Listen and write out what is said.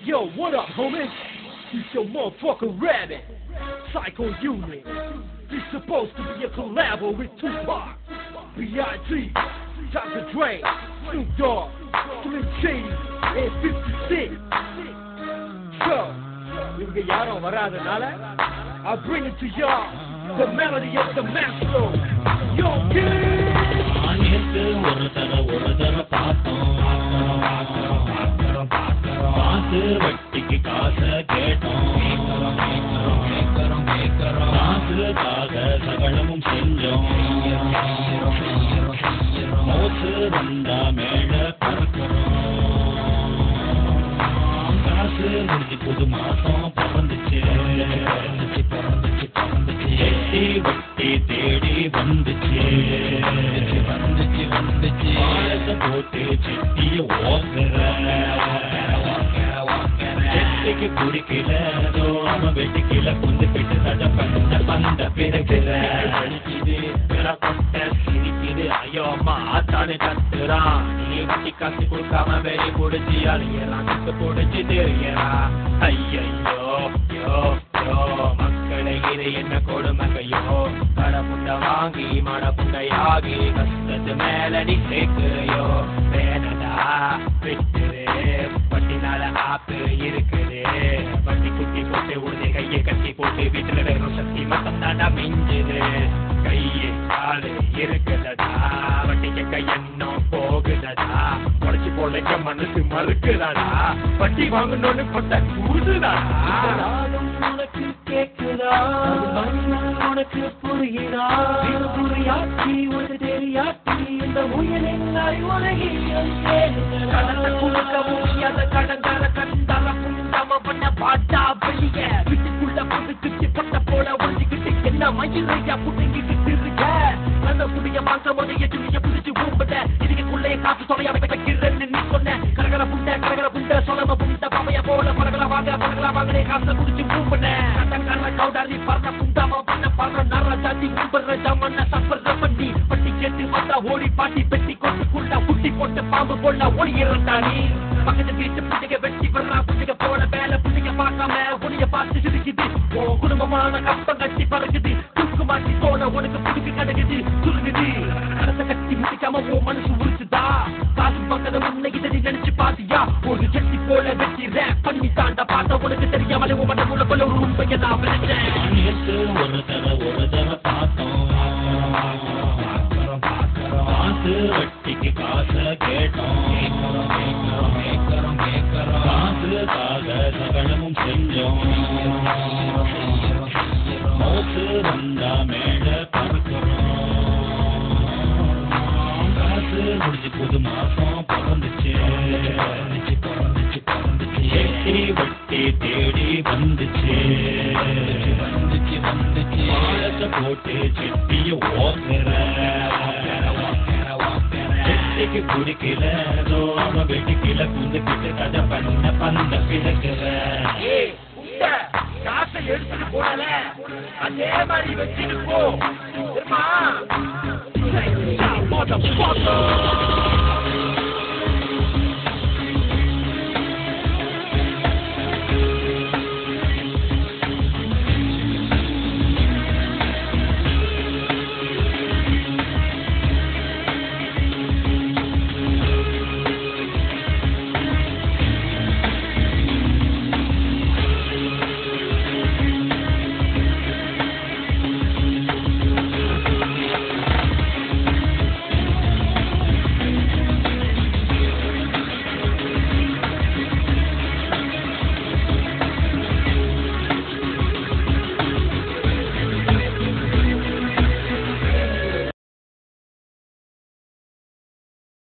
Yo, what up, homies? It's your motherfucking rabbit, Psycho Unit. This supposed to be a collabo with Tupac, B.I.G., Dr. Dre, Snoop Dogg, Slim Shady, and 50 Cent. So, இவங்க யாரும் வராதனால I bring it to y'all, the melody of the maestro. Yo, kid! நேத்து ஒரு தர பார்த்தோம், பார்த்து வட்டிக்கு காசை கேட்டோம், காசுக்காக சகலமும் செஞ்சோம், மோசு வந்தா மேல பறக்கிறோம், காசு முடிஞ்சு புது மாசம் பிறந்துச்சு, எட்டி வட்டி தேடி வந்துச்சு, பாலத்தை போட்டு செட்டிய ஓக்குற, செட்டிக்கு குடிக்கல அவன் வெட்டிக்கல புந்து பிட்டு தட பண்ண பந்த பிறகுற கொட்ட சிரிக்குது. ஐயோ அம்மா ஆத்தானு கத்துறான், நீ வட்டி காசு கொடுக்காம வெளி குடிச்சு அழியறான், கத்து குடிச்சு தெரியறான். ஐயோ யோ யோ மக்களை இது என்ன கொடுமையோ, கடை புண்டை வாங்கி மட புண்டையாகி கஷ்டத்து மேல நீ சேர்க்கிறையோ, வேணடா விட்டுரு வட்டினால ஆப்பு இருக்குது, வட்டி குட்டி போட்டு உடனே கையை கட்டி போட்டு வீட்டுல வேணும் சக்தி மட்டும் தாண்டா மிஞ்சுது, கையை காலு இருக்குதடா வட்டி கேட்க எண்ணம் போகுதடா, உடச்சு போலைக்க மனசு மறுக்குதாடா, வட்டி வாங்கணும்னு கொண்ட கூடுதாடா. உனக்கு கேக்குதா உனக்கு புரியுதா, புரியாட்சி உனக்கு தெரியாட்சி இந்த உயிரின் அறிவுலகில் கடலை கொடுக்க முடியாத கடங்கார கண்டார புண்டாம பண்ண பாட்டா வெளிய வீட்டுக்குள்ள புது கிட்டி பட்ட போல ஒழிஞ்சுக்கிட்டு என்ன மயிலையா புடுங்கிக்கிட்டு இருக்க, அந்த புதிய மாசம் உடைய துணிய புடிச்சு ஊம்பட இதுக்குள்ளே காசு தொலைய வைக்கிறேன்னு நீ சொன்ன, கரகர புண்ட சொலம புண்ட பாவைய போல பரகல வாங்கலே காசை குடிச்சு ஊம்பட, கடங்கார கவுடாரி பறந்த புண்டாம பண்ண பற நர ஜாதி ஊம்பற ஜமன்ன சப்பற பண்ணி பட்டி கேட்டு வந்தா ஓடி பாட்டி பெட்டி கொட்டுக்குள்ள புட்டி போட்டு பாம்பு போல ஓடி இருந்தானி, பக்கத்து வீட்டு புட்டிக வெட்டி வர்றா புட்டிக போல வேலை புட்டிக பார்க்காம உனிய பார்த்து சிரிக்குது, உன் குடும்பமான கப்பம் கட்டி பறக்குது, தூக்கு மாட்டி போல உனக்கு புடிக்கு கிடைக்குது சுருங்குது, கரத்தை கட்டி முடிக்காம உன் மனசு உரிச்சுதா, காசு பக்கத முன்ன இதை நினைச்சு பாத்தியா, ஒரு ஜெட்டி போல வெட்டி ரேப் பண்ணி தாண்ட பார்த்த உனக்கு தெரியாமலே உன் மனக்குள்ள போல ஒரு உண்மையை நான் விளைச்சேன். ஒரு தர பார்த்தோம், காசு வட்டிக்கு காசை கேட்டோம், காசுக்காக சகலமும் செஞ்சோம், மோசு வந்தா மேல பறக்கிறோம், காசு முடிஞ்சு புது மாசம் பிறந்துச்சு, எட்டி வட்டி தேடி வந்துச்சு, பாலத்தை போட்டு செட்டிய ஓக்குற, செட்டிக்கு குடிக்கல அவன் வெட்டிக்கல புந்துக்கிட்டு கதை பண்ண பந்த பிறகுற, காசை எடுத்துட்டு போனல அதே மாதிரி வச்சுட்டு போ.